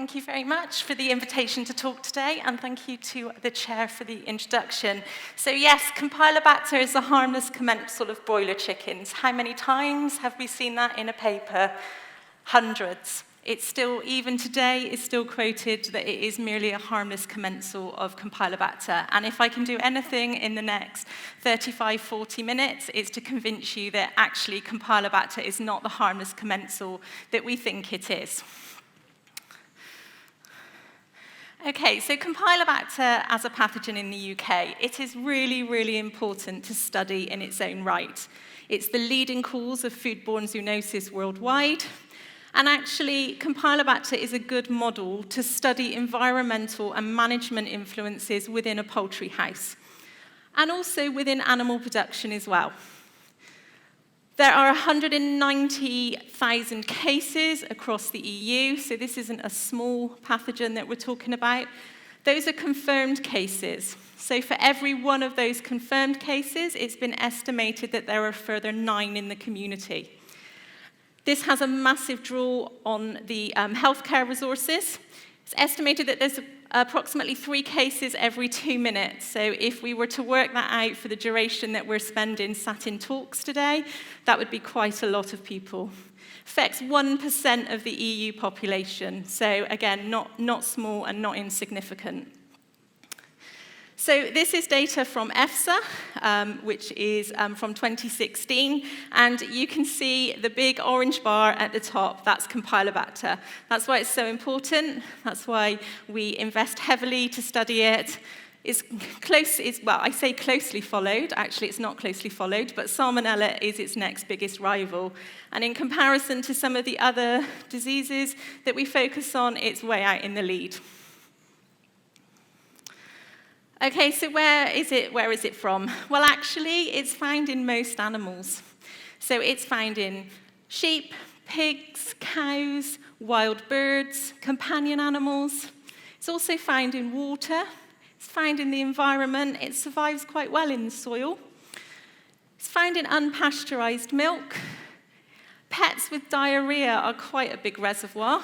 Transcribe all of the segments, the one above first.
Thank you very much for the invitation to talk today, and thank you to the chair for the introduction. So yes, Campylobacter is a harmless commensal of broiler chickens. How many times have we seen that in a paper? Hundreds. It's still, even today, is still quoted that it is merely a harmless commensal of Campylobacter. And if I can do anything in the next 35, 40 minutes, it's to convince you that actually Campylobacter is not the harmless commensal that we think it is. Okay, so Campylobacter as a pathogen in the UK, it is really, really important to study in its own right. It's the leading cause of foodborne zoonosis worldwide. And actually, Campylobacter is a good model to study environmental and management influences within a poultry house, and also within animal production as well. There are 190,000 cases across the EU, so this isn't a small pathogen that we're talking about. Those are confirmed cases. So for every one of those confirmed cases, it's been estimated that there are a further 9 in the community. This has a massive draw on the healthcare resources. It's estimated that there's approximately 3 cases every 2 minutes. So if we were to work that out for the duration that we're spending sat in talks today, that would be quite a lot of people. Affects 1% of the EU population. So again, not small and not insignificant. So this is data from EFSA, which is from 2016, and you can see the big orange bar at the top, that's Campylobacter. That's why it's so important, that's why we invest heavily to study it. Well, I say closely followed, actually it's not closely followed, but Salmonella is its next biggest rival. And in comparison to some of the other diseases that we focus on, it's way out in the lead. Okay, so where is it from? Well, actually, it's found in most animals. So it's found in sheep, pigs, cows, wild birds, companion animals. It's also found in water. It's found in the environment. It survives quite well in the soil. It's found in unpasteurized milk. Pets with diarrhea are quite a big reservoir.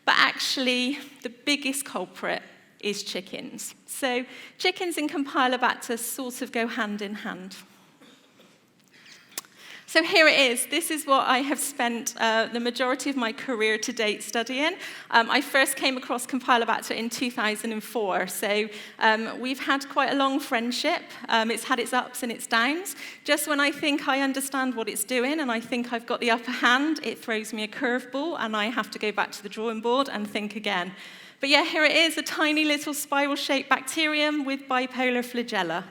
But actually, the biggest culprit is chickens. So chickens and Campylobacter sort of go hand in hand. So here it is. This is what I have spent the majority of my career to date studying. I first came across Campylobacter in 2004, so we've had quite a long friendship. It's had its ups and its downs. Just when I think I understand what it's doing and I think I've got the upper hand, it throws me a curveball and I have to go back to the drawing board and think again. But yeah, here it is, a tiny little spiral-shaped bacterium with bipolar flagella.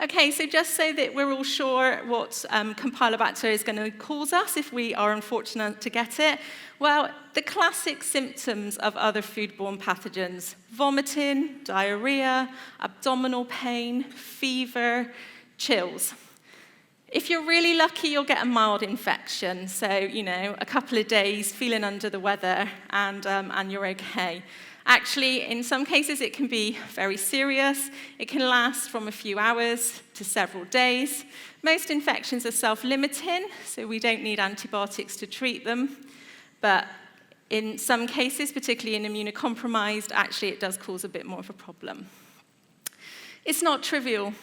Okay, so just so that we're all sure what Campylobacter is going to cause us if we are unfortunate to get it, well, the classic symptoms of other foodborne pathogens: vomiting, diarrhea, abdominal pain, fever, chills. If you're really lucky, you'll get a mild infection, so, a couple of days feeling under the weather and you're okay. Actually, in some cases, it can be very serious. It can last from a few hours to several days. Most infections are self-limiting, so we don't need antibiotics to treat them. But in some cases, particularly in immunocompromised, actually it does cause a bit more of a problem. It's not trivial.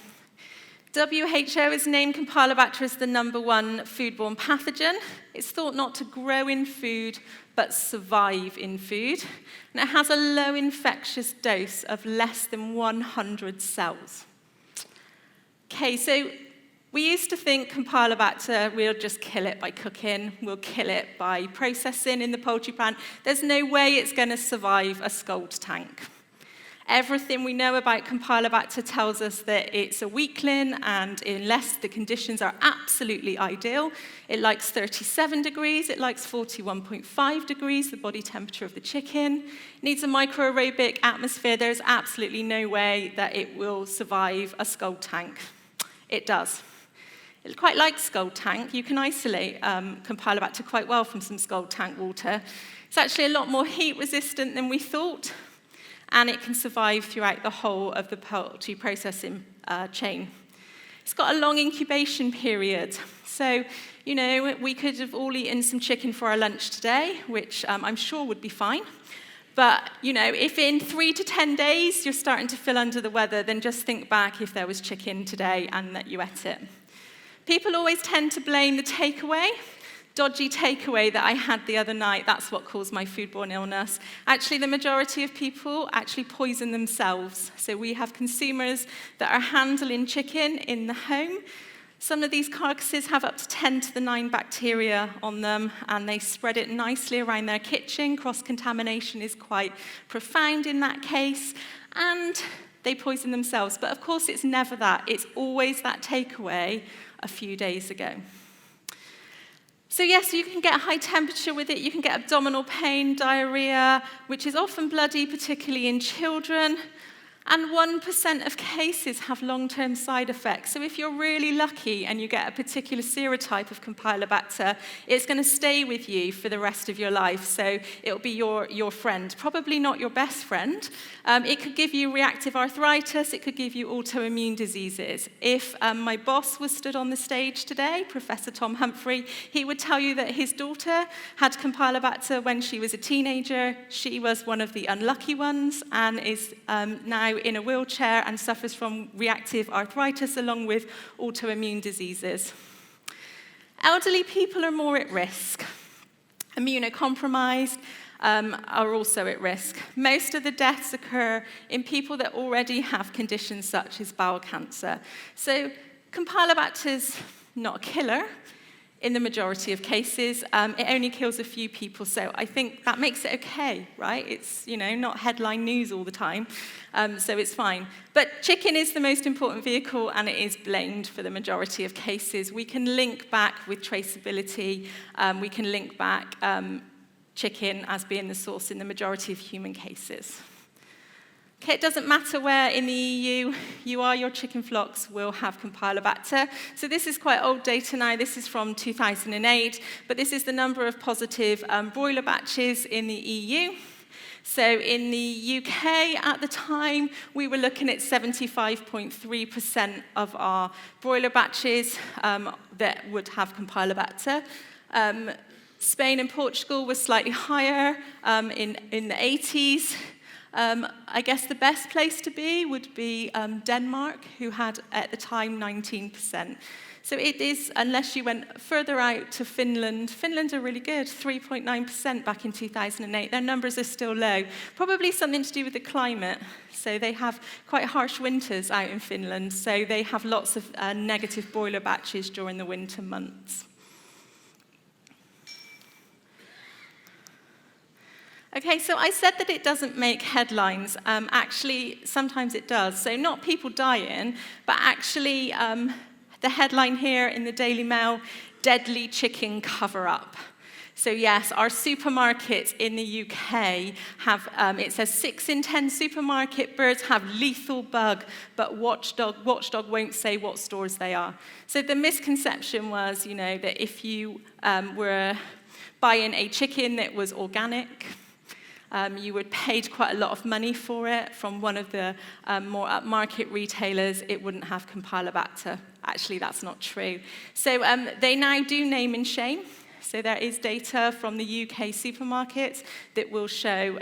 WHO has named Campylobacter as the #1 foodborne pathogen. It's thought not to grow in food, but survive in food. And it has a low infectious dose of less than 100 cells. Okay, so we used to think Campylobacter, we'll just kill it by cooking, we'll kill it by processing in the poultry plant. There's no way it's going to survive a scald tank. Everything we know about Campylobacter tells us that it's a weakling, and unless the conditions are absolutely ideal, it likes 37 degrees, it likes 41.5 degrees, the body temperature of the chicken. It needs a microaerobic atmosphere. There's absolutely no way that it will survive a scald tank. It does. It quite likes scald tank. You can isolate Campylobacter quite well from some scald tank water. It's actually a lot more heat resistant than we thought, and it can survive throughout the whole of the poultry processing chain. It's got a long incubation period. So, you know, we could have all eaten some chicken for our lunch today, which I'm sure would be fine. But, you know, if in 3 to 10 days you're starting to feel under the weather, then just think back if there was chicken today and that you ate it. People always tend to blame the takeaway. Dodgy takeaway that I had the other night, that's what caused my foodborne illness. Actually, the majority of people actually poison themselves. So we have consumers that are handling chicken in the home. Some of these carcasses have up to 10 to the 9 bacteria on them, and they spread it nicely around their kitchen. Cross-contamination is quite profound in that case, and they poison themselves. But of course, it's never that. It's always that takeaway a few days ago. So yes, you can get high temperature with it, you can get abdominal pain, diarrhea, which is often bloody, particularly in children. And 1% of cases have long-term side effects. So if you're really lucky and you get a particular serotype of Campylobacter, it's going to stay with you for the rest of your life. So it'll be your friend, probably not your best friend. It could give you reactive arthritis. It could give you autoimmune diseases. If my boss was stood on the stage today, Professor Tom Humphrey, he would tell you that his daughter had Campylobacter when she was a teenager. She was one of the unlucky ones and is now in a wheelchair and suffers from reactive arthritis along with autoimmune diseases. Elderly people are more at risk. Immunocompromised are also at risk. Most of the deaths occur in people that already have conditions such as bowel cancer. So Campylobacter is not a killer. In the majority of cases, it only kills a few people, so I think that makes it okay, right? It's, you know, not headline news all the time, so it's fine. But chicken is the most important vehicle, and it is blamed for the majority of cases. We can link back with traceability. We can link back chicken as being the source in the majority of human cases. Okay, it doesn't matter where in the EU you are, your chicken flocks will have Campylobacter. So this is quite old data now. This is from 2008, but this is the number of positive broiler batches in the EU. So in the UK at the time, we were looking at 75.3% of our broiler batches that would have Campylobacter. Spain and Portugal were slightly higher in the 80s. I guess the best place to be would be Denmark, who had at the time 19%. So it is, unless you went further out to Finland, Finland are really good, 3.9% back in 2008. Their numbers are still low. Probably something to do with the climate. So they have quite harsh winters out in Finland, so they have lots of negative broiler batches during the winter months. Okay, so I said that it doesn't make headlines. Actually, sometimes it does. So not people dying, but actually the headline here in the Daily Mail, deadly chicken cover-up. So yes, our supermarkets in the UK have, it says 6 in 10 supermarket birds have lethal bug, but Watchdog won't say what stores they are. So the misconception was, you know, that if you were buying a chicken that was organic, you would paid quite a lot of money for it from one of the more upmarket retailers, it wouldn't have Campylobacter. Actually, that's not true. So they now do name and shame. So there is data from the UK supermarkets that will show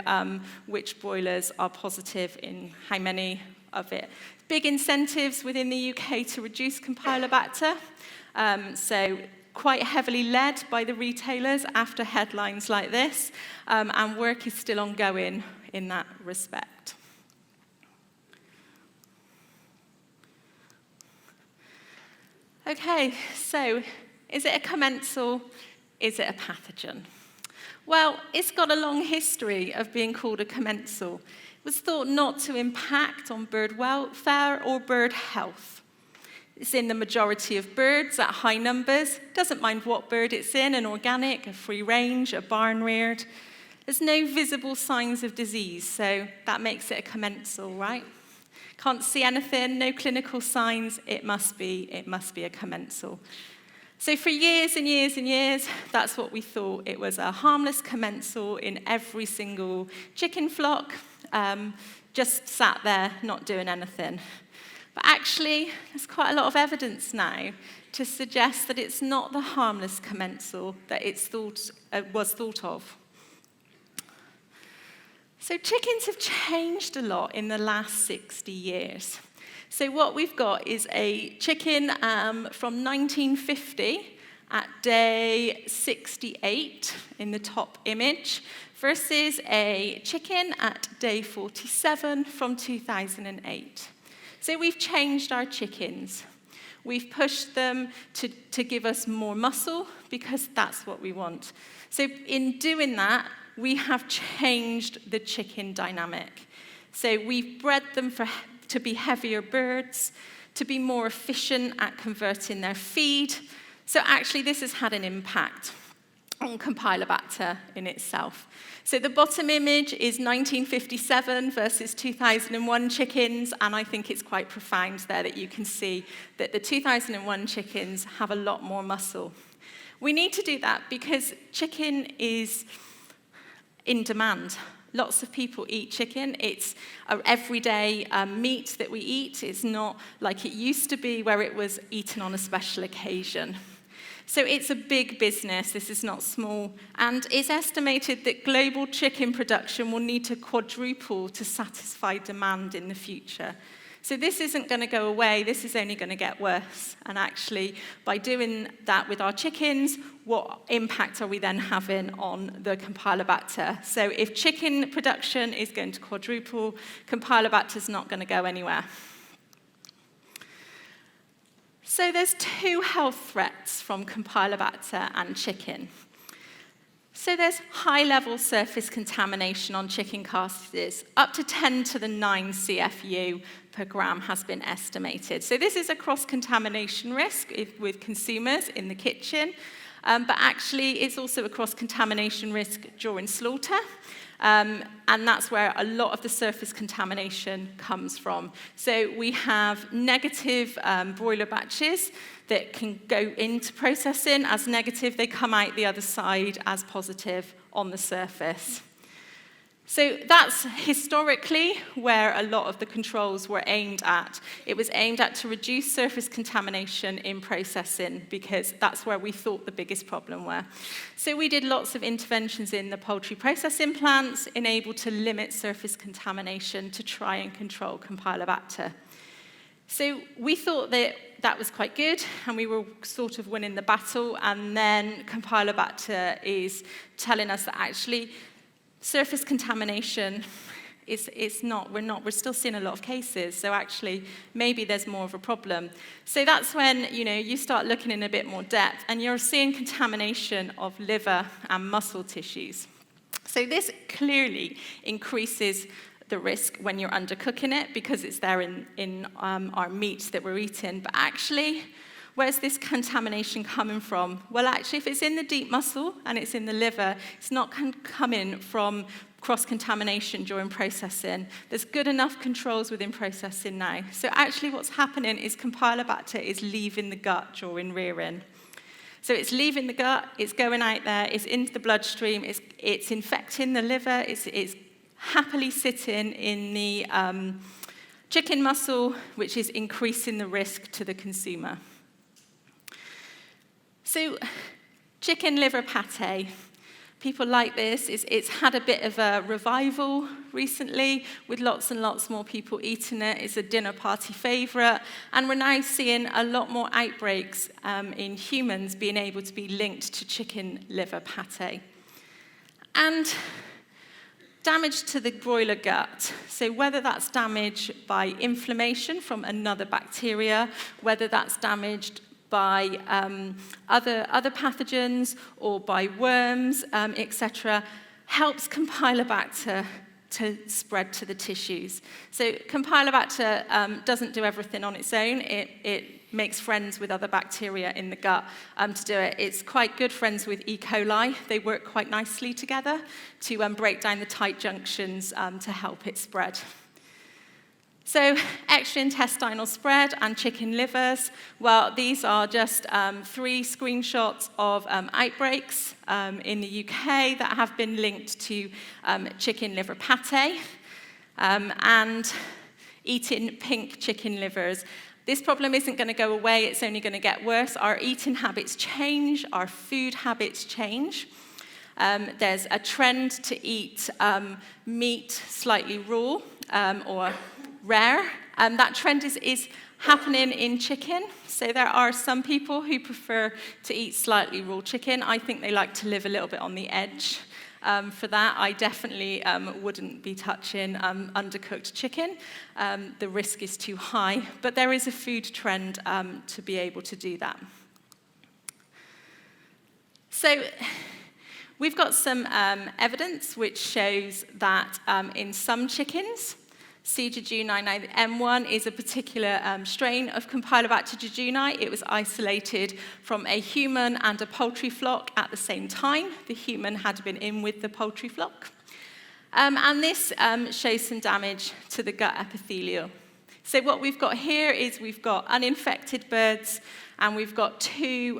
which broilers are positive in how many of it. Big incentives within the UK to reduce Campylobacter. So quite heavily led by the retailers after headlines like this, and work is still ongoing in that respect. Okay, so is it a commensal? Is it a pathogen? Well, it's got a long history of being called a commensal. It was thought not to impact on bird welfare or bird health. It's in the majority of birds at high numbers. Doesn't mind what bird it's in, an organic, a free range, a barn reared. There's no visible signs of disease, so that makes it a commensal, right? Can't see anything, no clinical signs, it must be a commensal. So for years and years and years, that's what we thought. It was a harmless commensal in every single chicken flock, just sat there not doing anything. But actually, there's quite a lot of evidence now to suggest that it's not the harmless commensal that was thought of. So chickens have changed a lot in the last 60 years. So what we've got is a chicken from 1950 at day 68 in the top image versus a chicken at day 47 from 2008. So we've changed our chickens. We've pushed them to give us more muscle because that's what we want. So in doing that, we have changed the chicken dynamic. So we've bred them to be heavier birds, to be more efficient at converting their feed. So actually this has had an impact on Campylobacter in itself. So the bottom image is 1957 versus 2001 chickens, and I think it's quite profound there that you can see that the 2001 chickens have a lot more muscle. We need to do that because chicken is in demand. Lots of people eat chicken. It's an everyday meat that we eat. It's not like it used to be where it was eaten on a special occasion. So it's a big business. This is not small. And it's estimated that global chicken production will need to quadruple to satisfy demand in the future. So this isn't going to go away. This is only going to get worse. And actually, by doing that with our chickens, what impact are we then having on the Campylobacter? So if chicken production is going to quadruple, Campylobacter is not going to go anywhere. So there's two health threats from Campylobacter and chicken. So there's high-level surface contamination on chicken carcasses. Up to 10 to the 9 CFU per gram has been estimated. So this is a cross-contamination risk with consumers in the kitchen, but actually it's also a cross-contamination risk during slaughter. And that's where a lot of the surface contamination comes from. So we have negative broiler batches that can go into processing as negative. They come out the other side as positive on the surface. So that's historically where a lot of the controls were aimed at. It was aimed at to reduce surface contamination in processing because that's where we thought the biggest problem were. So we did lots of interventions in the poultry processing plants enabled to limit surface contamination to try and control Campylobacter. So we thought that that was quite good, and we were sort of winning the battle, and then Campylobacter is telling us that actually surface contamination we're still seeing a lot of cases, so actually maybe there's more of a problem. So that's when you start looking in a bit more depth, and you're seeing contamination of liver and muscle tissues. So this clearly increases the risk when you're undercooking it because it's there in our meat that we're eating. But actually, where's this contamination coming from? Well, actually, if it's in the deep muscle and it's in the liver, it's not coming from cross-contamination during processing. There's good enough controls within processing now. So actually what's happening is Campylobacter is leaving the gut during rearing. So it's leaving the gut, it's going out there, it's into the bloodstream, it's infecting the liver, it's happily sitting in the chicken muscle, which is increasing the risk to the consumer. So chicken liver pate, people like this. It's had a bit of a revival recently with lots and lots more people eating it. It's a dinner party favorite. And we're now seeing a lot more outbreaks in humans being able to be linked to chicken liver pate. And damage to the broiler gut. So whether that's damage by inflammation from another bacteria, whether that's damaged by other pathogens or by worms, etc., helps Campylobacter to spread to the tissues. So Campylobacter doesn't do everything on its own. It makes friends with other bacteria in the gut to do it. It's quite good friends with E. coli. They work quite nicely together to break down the tight junctions to help it spread. So extraintestinal spread and chicken livers, well, these are just 3 screenshots of outbreaks in the UK that have been linked to chicken liver pate. And eating pink chicken livers. This problem isn't going to go away, it's only going to get worse. Our eating habits change, our food habits change. There's a trend to eat meat slightly raw or rare. That trend is happening in chicken. So there are some people who prefer to eat slightly raw chicken. I think they like to live a little bit on the edge. For that, I definitely wouldn't be touching undercooked chicken. The risk is too high, but there is a food trend to be able to do that. So we've got some evidence which shows that in some chickens, C. jejuni M1 is a particular strain of Campylobacter jejuni. It was isolated from a human and a poultry flock at the same time. The human had been in with the poultry flock. And this shows some damage to the gut epithelium. So what we've got here is we've got uninfected birds, and we've got two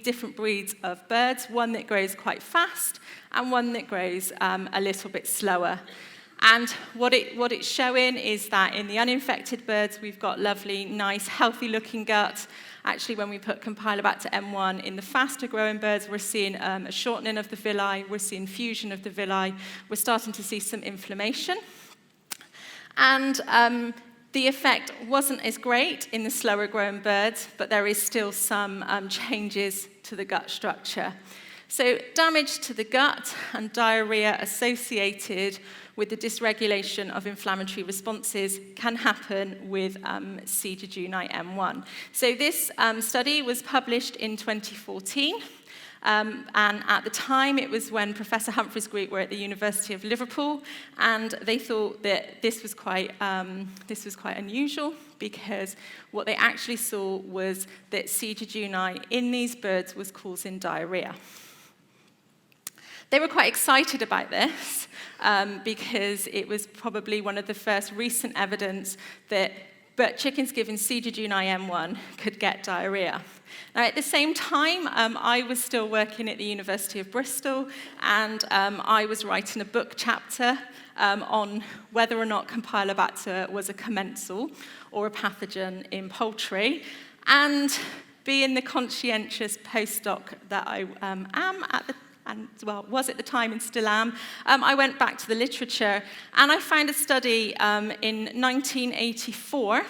different breeds of birds, one that grows quite fast and one that grows a little bit slower. And what it's showing is that in the uninfected birds, we've got lovely, nice, healthy-looking guts. Actually, when we put Campylobacter M1 in the faster-growing birds, we're seeing a shortening of the villi, we're seeing fusion of the villi, we're starting to see some inflammation. And the effect wasn't as great in the slower-growing birds, but there is still some changes to the gut structure. So damage to the gut and diarrhea associated with the dysregulation of inflammatory responses can happen with C. jejuni M1. So this study was published in 2014. And at the time, it was when Professor Humphrey's group were at the University of Liverpool, and they thought that this was quite unusual, because what they actually saw was that C. jejuni in these birds was causing diarrhea. They were quite excited about this because it was probably one of the first recent evidence that chickens given C. jejuni M1 could get diarrhea. Now, at the same time, I was still working at the University of Bristol, and I was writing a book chapter on whether or not Campylobacter was a commensal or a pathogen in poultry. And being the conscientious postdoc that I am was at the time and still am, I went back to the literature, and I found a study in 1984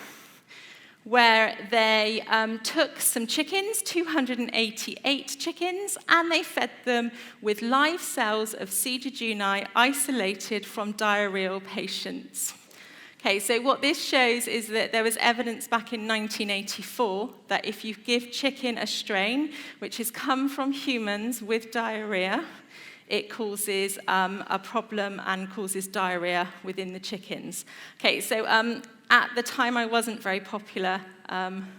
where they took some chickens, 288 chickens, and they fed them with live cells of C. jejuni isolated from diarrheal patients. Okay, so what this shows is that there was evidence back in 1984 that if you give chicken a strain which has come from humans with diarrhea, it causes a problem and causes diarrhea within the chickens. Okay, so at the time I wasn't very popular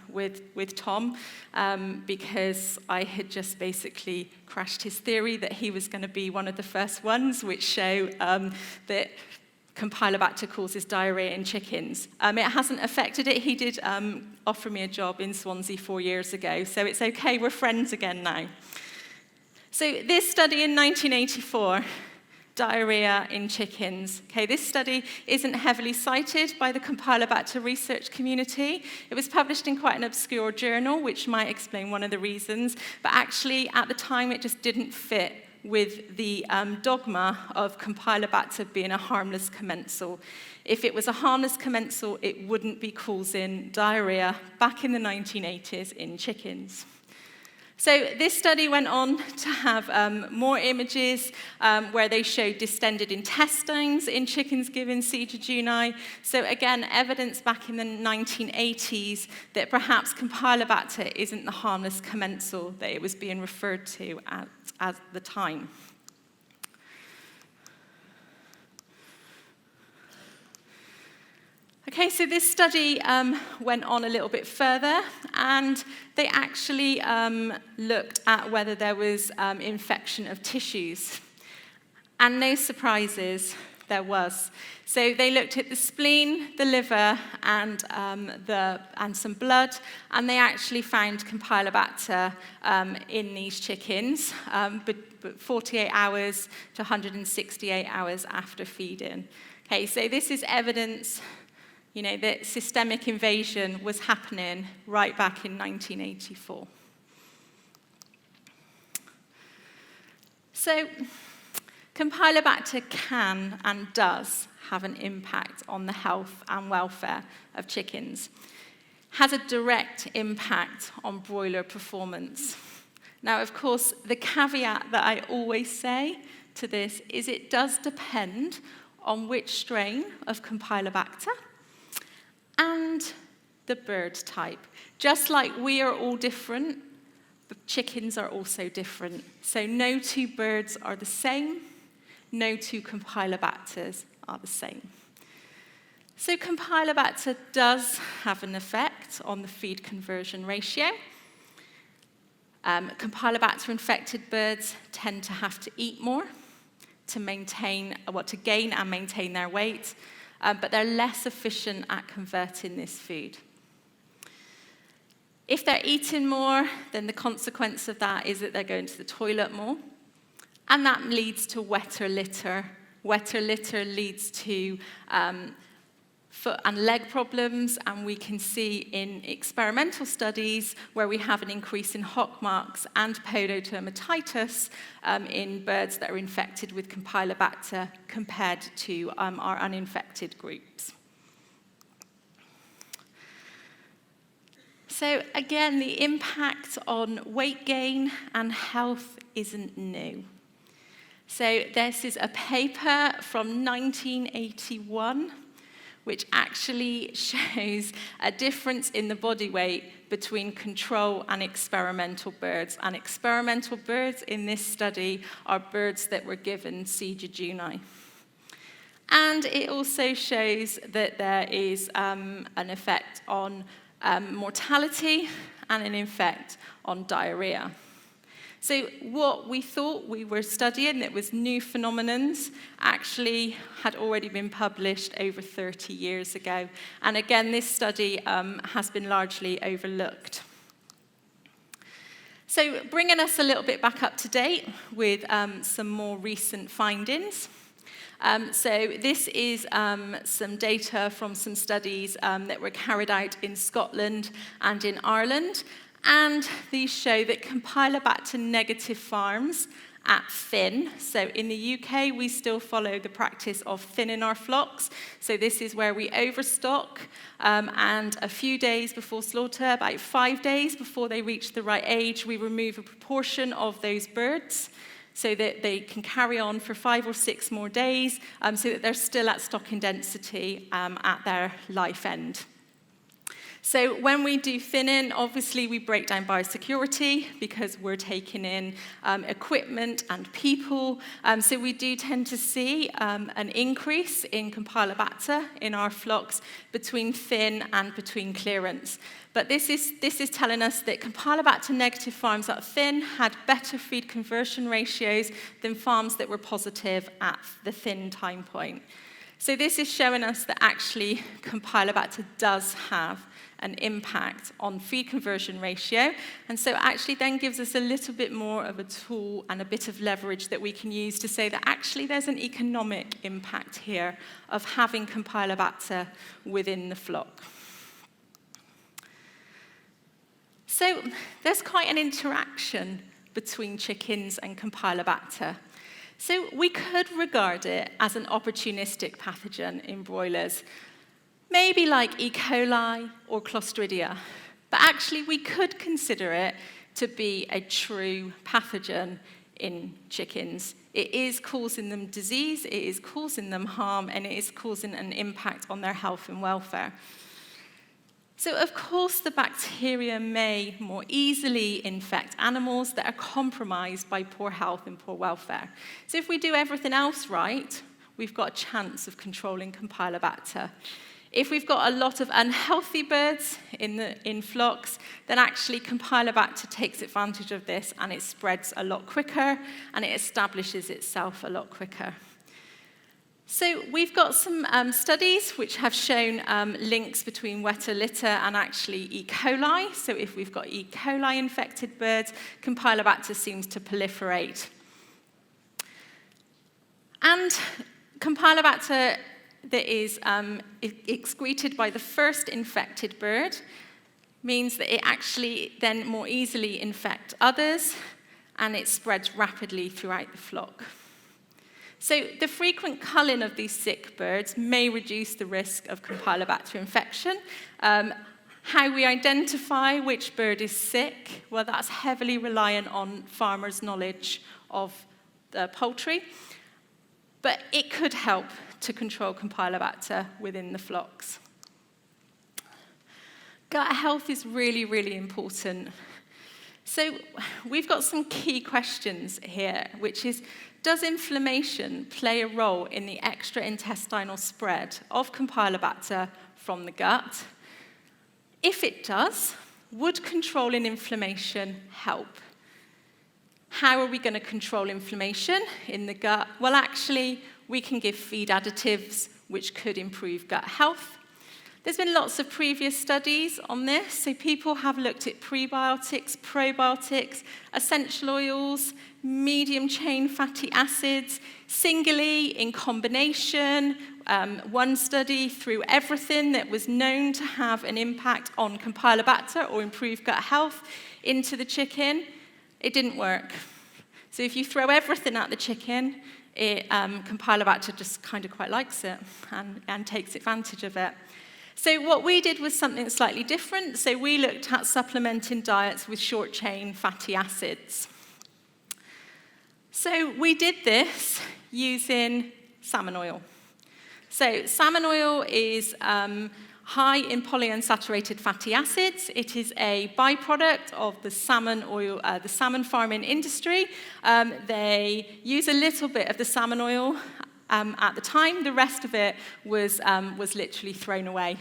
with Tom because I had just basically crashed his theory that he was going to be one of the first ones which show that Campylobacter causes diarrhea in chickens. It hasn't affected it. He did offer me a job in Swansea 4 years ago, so it's okay, we're friends again now. So this study in 1984, diarrhea in chickens. Okay, this study isn't heavily cited by the Campylobacter research community. It was published in quite an obscure journal, which might explain one of the reasons, but actually at the time it just didn't fit with the dogma of Campylobacter being a harmless commensal. If it was a harmless commensal, it wouldn't be causing diarrhea back in the 1980s in chickens. So this study went on to have more images where they showed distended intestines in chickens given C. jejuni. So again, evidence back in the 1980s that perhaps Campylobacter isn't the harmless commensal that it was being referred to at the time. Okay, so this study went on a little bit further, and they actually looked at whether there was infection of tissues. And no surprises, there was. So they looked at the spleen, the liver, and some blood, and they actually found Campylobacter in these chickens, but 48 hours to 168 hours after feeding. Okay, so this is evidence You know, that systemic invasion was happening right back in 1984. So, Campylobacter can and does have an impact on the health and welfare of chickens. Has a direct impact on broiler performance. Now, of course, the caveat that I always say to this is it does depend on which strain of Campylobacter and the bird type. Just like we are all different, the chickens are also different. So no two birds are the same, no two Campylobacters are the same. So Campylobacter does have an effect on the feed conversion ratio. Campylobacter infected birds tend to have to eat more to gain and maintain their weight, but they're less efficient at converting this food. If they're eating more, then the consequence of that is that they're going to the toilet more, and that leads to wetter litter. Wetter litter leads to foot and leg problems, and we can see in experimental studies where we have an increase in hockmarks and pododermatitis in birds that are infected with Campylobacter compared to our uninfected groups. So again, the impact on weight gain and health isn't new. So this is a paper from 1981, which actually shows a difference in the body weight between control and experimental birds. And experimental birds in this study are birds that were given C. jejuni. And it also shows that there is an effect on mortality and an effect on diarrhea. So what we thought we were studying that was new phenomenons actually had already been published over 30 years ago. And again, this study has been largely overlooked. So bringing us a little bit back up to date with some more recent findings. So this is some data from some studies that were carried out in Scotland and in Ireland. And these show that Campylobacter negative farms at thin. So in the UK, we still follow the practice of thinning our flocks. So this is where we overstock, and a few days before slaughter, about 5 days before they reach the right age, we remove a proportion of those birds so that they can carry on for 5 or 6 more days, so that they're still at stocking density at their life end. So when we do thinning, obviously we break down biosecurity because we're taking in equipment and people. So we do tend to see an increase in Campylobacter in our flocks between thin and between clearance. But this is telling us that Campylobacter negative farms at thin had better feed conversion ratios than farms that were positive at the thin time point. So this is showing us that actually Campylobacter does have an impact on feed conversion ratio, and so actually then gives us a little bit more of a tool and a bit of leverage that we can use to say that actually there's an economic impact here of having Campylobacter within the flock. So there's quite an interaction between chickens and Campylobacter. So we could regard it as an opportunistic pathogen in broilers, maybe like E. coli or Clostridia. But actually, we could consider it to be a true pathogen in chickens. It is causing them disease, it is causing them harm, and it is causing an impact on their health and welfare. So, of course, the bacteria may more easily infect animals that are compromised by poor health and poor welfare. So if we do everything else right, we've got a chance of controlling Campylobacter. If we've got a lot of unhealthy birds in flocks, then actually Campylobacter takes advantage of this and it spreads a lot quicker and it establishes itself a lot quicker. So we've got some studies which have shown links between wetter litter and actually E. coli. So if we've got E. coli infected birds, Campylobacter seems to proliferate. And Campylobacter that is excreted by the first infected bird means that it actually then more easily infects others, and it spreads rapidly throughout the flock. So the frequent culling of these sick birds may reduce the risk of Campylobacter infection. How we identify which bird is sick, well, that's heavily reliant on farmers' knowledge of the poultry, but it could help to control Campylobacter within the flocks. Gut health is really, really important. So we've got some key questions here, which is, does inflammation play a role in the extraintestinal spread of Campylobacter from the gut? If it does, would controlling inflammation help? How are we going to control inflammation in the gut? Well, actually, we can give feed additives, which could improve gut health. There's been lots of previous studies on this. So people have looked at prebiotics, probiotics, essential oils, medium-chain fatty acids, singly, in combination. One study threw everything that was known to have an impact on Campylobacter or improve gut health into the chicken. It didn't work. So if you throw everything at the chicken, Campylobacter just kind of quite likes it and takes advantage of it. So what we did was something slightly different. So we looked at supplementing diets with short-chain fatty acids. So we did this using salmon oil. So salmon oil is high in polyunsaturated fatty acids. It is a byproduct of the salmon oil, the salmon farming industry. They use a little bit of the salmon oil at the time. The rest of it was literally thrown away.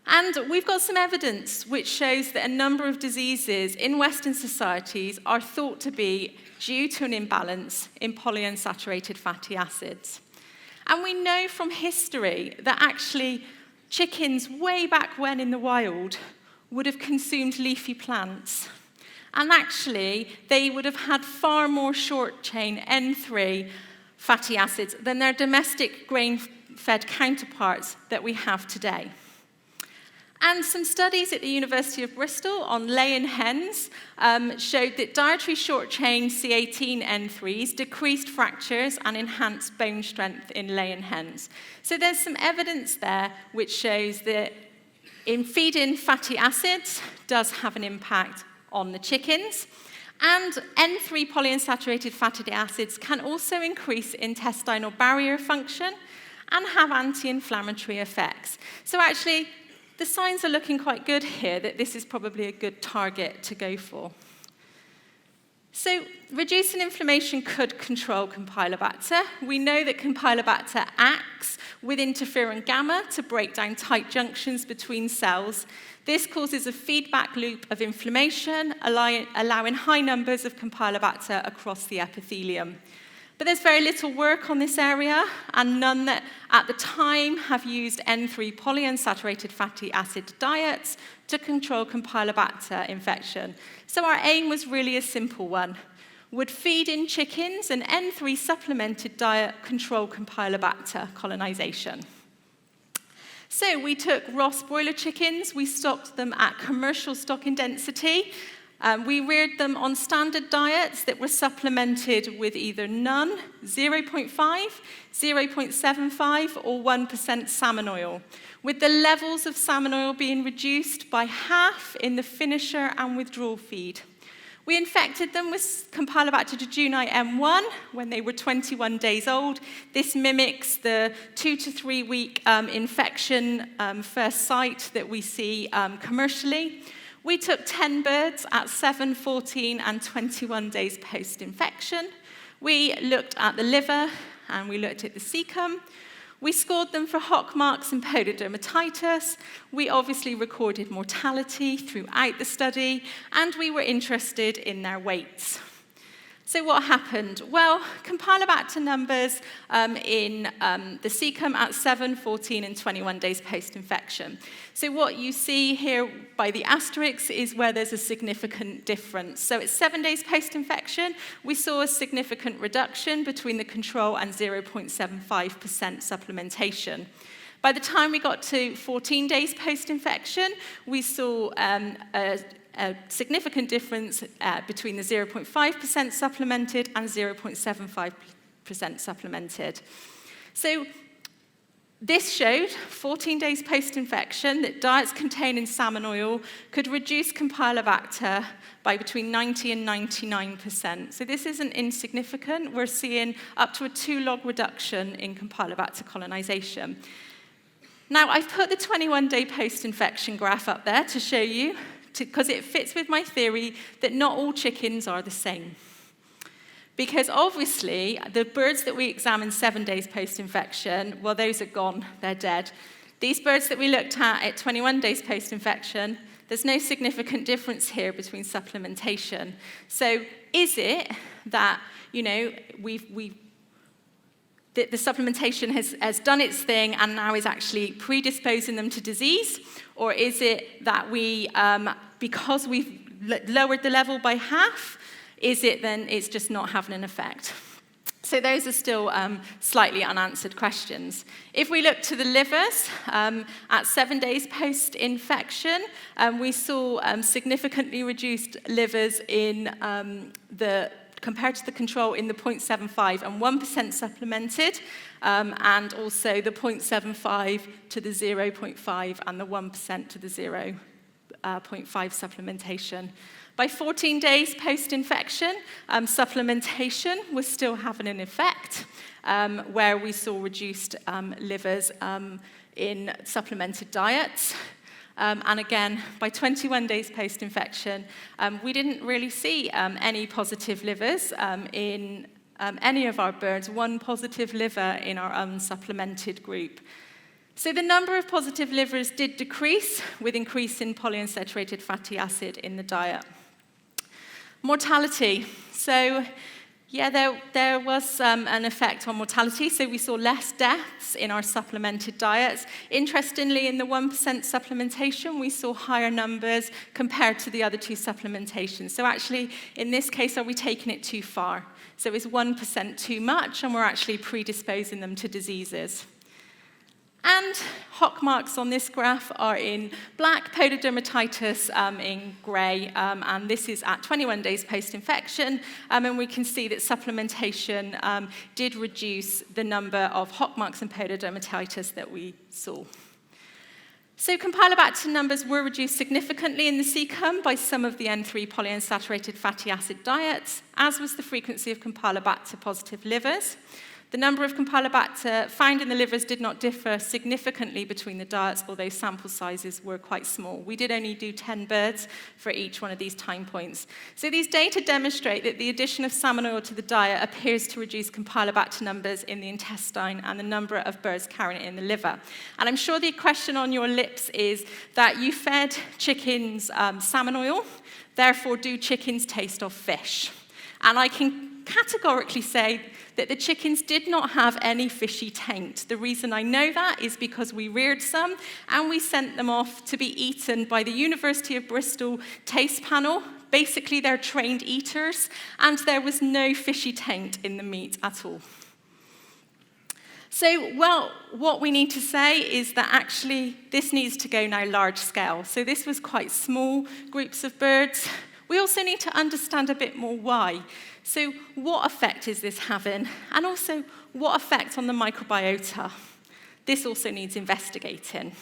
And we've got some evidence which shows that a number of diseases in Western societies are thought to be due to an imbalance in polyunsaturated fatty acids. And we know from history that actually chickens way back when in the wild would have consumed leafy plants. And actually, they would have had far more short-chain N3 fatty acids than their domestic grain-fed counterparts that we have today. And some studies at the University of Bristol on laying hens showed that dietary short-chain C18 N3s decreased fractures and enhanced bone strength in laying hens. So there's some evidence there which shows that in feeding fatty acids does have an impact on the chickens. And N3 polyunsaturated fatty acids can also increase intestinal barrier function and have anti-inflammatory effects. So actually, the signs are looking quite good here that this is probably a good target to go for. So reducing inflammation could control Campylobacter. We know that Campylobacter acts with interferon gamma to break down tight junctions between cells. This causes a feedback loop of inflammation, allowing high numbers of Campylobacter across the epithelium. But there's very little work on this area, and none that at the time have used N3 polyunsaturated fatty acid diets to control Campylobacter infection. So our aim was really a simple one. Would feeding chickens an N3 supplemented diet control Campylobacter colonization? So we took Ross broiler chickens, we stocked them at commercial stocking density. We reared them on standard diets that were supplemented with either none, 0.5, 0.75, or 1% salmon oil, with the levels of salmon oil being reduced by half in the finisher and withdrawal feed. We infected them with Campylobacter jejuni M1 when they were 21 days old. This mimics the 2 to 3 week infection first sight that we see commercially. We took 10 birds at 7, 14, and 21 days post-infection. We looked at the liver, and we looked at the cecum. We scored them for hock marks and pododermatitis. We obviously recorded mortality throughout the study, and we were interested in their weights. So what happened? Well, Campylobacter numbers in the cecum at 7, 14, and 21 days post-infection. So what you see here by the asterisks is where there's a significant difference. So at 7 days post-infection, we saw a significant reduction between the control and 0.75% supplementation. By the time we got to 14 days post-infection, we saw a significant difference between the 0.5% supplemented and 0.75% supplemented. So this showed, 14 days post-infection, that diets containing salmon oil could reduce Campylobacter by between 90 and 99%. So this isn't insignificant. We're seeing up to a 2-log reduction in Campylobacter colonization. Now, I've put the 21-day post-infection graph up there to show you, because it fits with my theory that not all chickens are the same. Because obviously, the birds that we examined 7 days post-infection, well, those are gone, they're dead. These birds that we looked at 21 days post-infection, there's no significant difference here between supplementation. So is it that, you know, the supplementation has done its thing and now is actually predisposing them to disease? Or is it that we, because we've lowered the level by half, is it then it's just not having an effect? So those are still slightly unanswered questions. If we look to the livers, at 7 days post-infection, we saw significantly reduced livers in compared to the control in the 0.75 and 1% supplemented, and also the 0.75 to the 0.5 and the 1% to the 0.5 supplementation. By 14 days post-infection, supplementation was still having an effect, where we saw reduced livers in supplemented diets. And again, by 21 days post-infection, we didn't really see any positive livers in any of our birds, 1 positive liver in our unsupplemented group. So the number of positive livers did decrease with increase in polyunsaturated fatty acid in the diet. Mortality. So yeah, there was an effect on mortality, so we saw less deaths in our supplemented diets. Interestingly, in the 1% supplementation, we saw higher numbers compared to the other 2 supplementations. So actually, in this case, are we taking it too far? So is 1% too much, and we're actually predisposing them to diseases? And hock marks on this graph are in black, pododermatitis in grey, and this is at 21 days post-infection, and we can see that supplementation did reduce the number of hock marks and pododermatitis that we saw. So Campylobacter numbers were reduced significantly in the cecum by some of the N3 polyunsaturated fatty acid diets, as was the frequency of Campylobacter positive livers. The number of Campylobacter found in the livers did not differ significantly between the diets, although sample sizes were quite small. We did only do 10 birds for each one of these time points. So these data demonstrate that the addition of salmon oil to the diet appears to reduce Campylobacter numbers in the intestine and the number of birds carrying it in the liver. And I'm sure the question on your lips is that you fed chickens salmon oil, therefore do chickens taste of fish? And I can categorically say that the chickens did not have any fishy taint. The reason I know that is because we reared some and we sent them off to be eaten by the University of Bristol taste panel. Basically, they're trained eaters, and there was no fishy taint in the meat at all. So, well, what we need to say is that actually this needs to go now large scale. So this was quite small groups of birds. We also need to understand a bit more why. So what effect is this having? And also, what effect on the microbiota? This also needs investigating.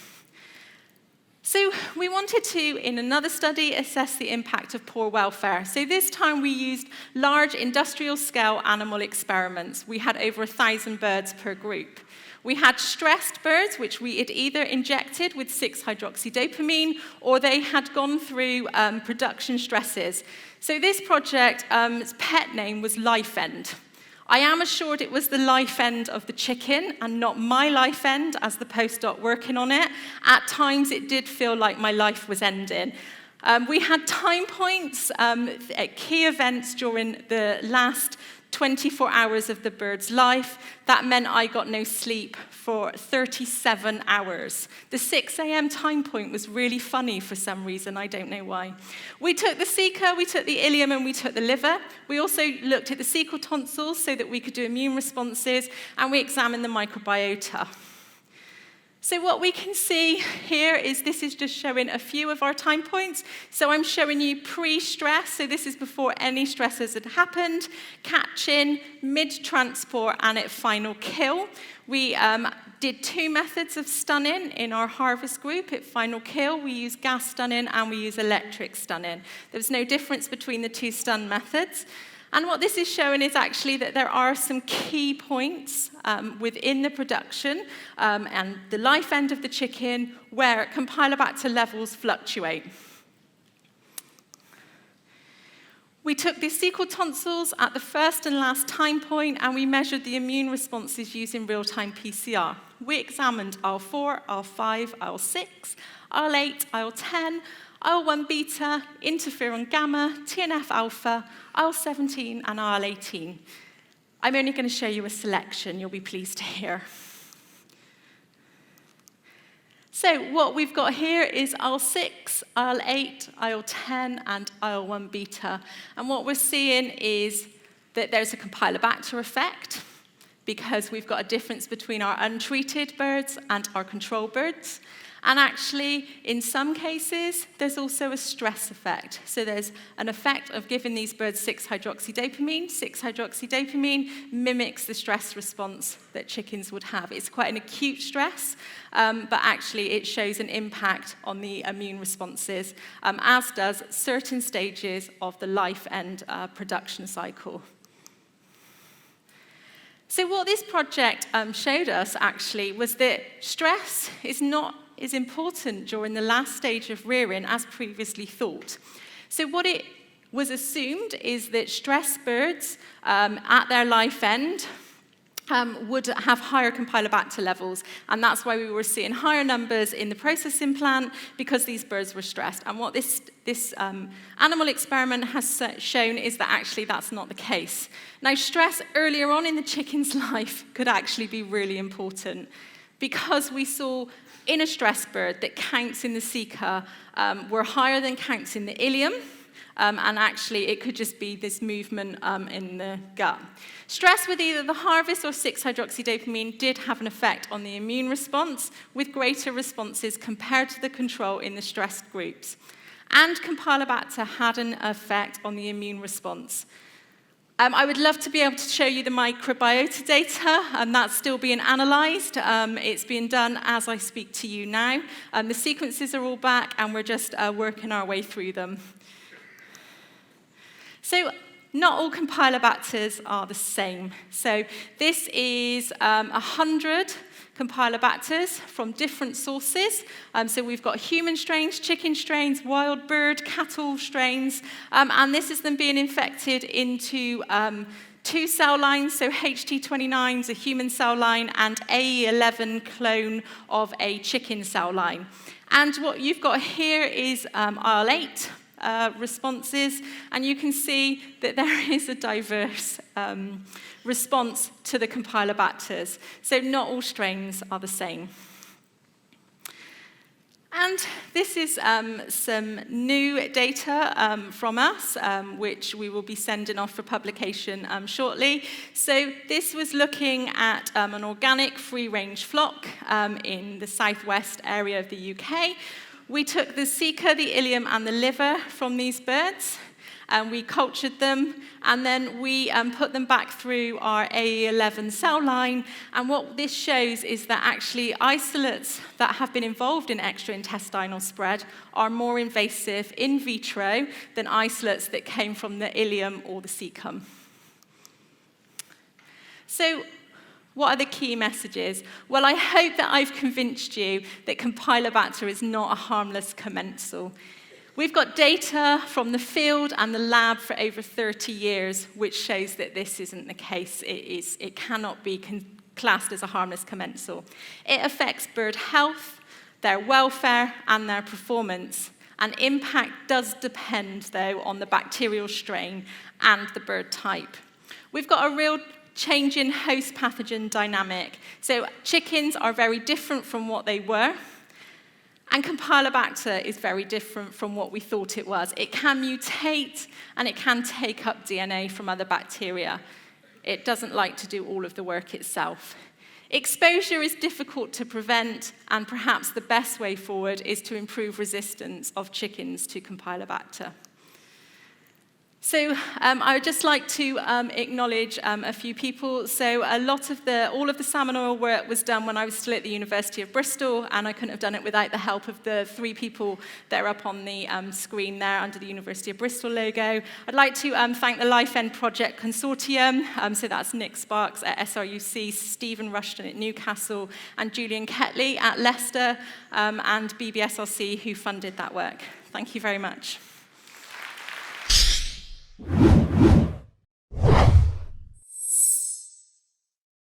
So we wanted to, in another study, assess the impact of poor welfare. So this time we used large industrial-scale animal experiments. We had over 1,000 birds per group. We had stressed birds, which we had either injected with 6-hydroxydopamine, or they had gone through production stresses. So this project's pet name was Life End. I am assured it was the life end of the chicken and not my life end as the postdoc working on it. At times it did feel like my life was ending. We had time points at key events during the last 24 hours of the bird's life. That meant I got no sleep for 37 hours. The 6 a.m. time point was really funny for some reason, I don't know why. We took the ceca, we took the ileum, and we took the liver. We also looked at the cecal tonsils so that we could do immune responses, and we examined the microbiota. So what we can see here is this is just showing a few of our time points. So I'm showing you pre-stress, so this is before any stresses had happened, catching, mid-transport, and at final kill. We did 2 methods of stunning in our harvest group. At final kill, we use gas stunning and we use electric stunning. There was no difference between the 2 stun methods. And what this is showing is actually that there are some key points within the production and the life end of the chicken where Campylobacter levels fluctuate. We took the cecal tonsils at the first and last time point, and we measured the immune responses using real-time PCR. We examined IL-4, IL-5, IL-6, IL-8, IL-10, IL-1 beta, interferon gamma, TNF-alpha, IL-17, and IL-18. I'm only going to show you a selection, you'll be pleased to hear. So what we've got here is IL-6, IL-8, IL-10, and IL-1 beta. And what we're seeing is that there's a Campylobacter effect because we've got a difference between our untreated birds and our control birds. And actually, in some cases, there's also a stress effect. So there's an effect of giving these birds 6-hydroxydopamine. 6-hydroxydopamine mimics the stress response that chickens would have. It's quite an acute stress, but actually it shows an impact on the immune responses, as does certain stages of the life end production cycle. So what this project showed us, actually, was that stress is not as important during the last stage of rearing as previously thought. So what it was assumed is that stressed birds at their life end would have higher Campylobacter levels, and that's why we were seeing higher numbers in the processing plant because these birds were stressed. And what this animal experiment has shown is that actually that's not the case. Now, stress earlier on in the chicken's life could actually be really important because we saw in a stressed bird that counts in the ceca were higher than counts in the ileum, and actually it could just be this movement in the gut. Stress with either the harvest or 6-hydroxydopamine did have an effect on the immune response, with greater responses compared to the control in the stressed groups. And Campylobacter had an effect on the immune response. I would love to be able to show you the microbiota data, and that's still being analysed. It's being done as I speak to you now. The sequences are all back, and we're just working our way through them. So not all Campylobacters are the same. So this is 100 Campylobacters from different sources. So we've got human strains, chicken strains, wild bird, cattle strains, and this is them being infected into 2 cell lines. So HT29 is a human cell line and AE11 clone of a chicken cell line. And what you've got here is IL-8 responses, and you can see that there is a diverse response to the Campylobacters. So not all strains are the same. And this is some new data from us, which we will be sending off for publication shortly. So this was looking at an organic free-range flock in the southwest area of the UK. We took the ceca, the ileum, and the liver from these birds, and we cultured them, and then we put them back through our AE11 cell line. And what this shows is that actually isolates that have been involved in extraintestinal spread are more invasive in vitro than isolates that came from the ileum or the cecum. So, what are the key messages? Well, I hope that I've convinced you that Campylobacter is not a harmless commensal. We've got data from the field and the lab for over 30 years, which shows that this isn't the case. It cannot be classed as a harmless commensal. It affects bird health, their welfare, and their performance. And impact does depend, though, on the bacterial strain and the bird type. We've got a real change in host pathogen dynamic. So chickens are very different from what they were. And Campylobacter is very different from what we thought it was. It can mutate, and it can take up DNA from other bacteria. It doesn't like to do all of the work itself. Exposure is difficult to prevent, and perhaps the best way forward is to improve resistance of chickens to Campylobacter. So I would just like to acknowledge a few people. So all of the salmon oil work was done when I was still at the University of Bristol, and I couldn't have done it without the help of the 3 people that are up on the screen there under the University of Bristol logo. I'd like to thank the Life End Project Consortium. So that's Nick Sparks at SRUC, Stephen Rushton at Newcastle, and Julian Ketley at Leicester, and BBSRC who funded that work. Thank you very much.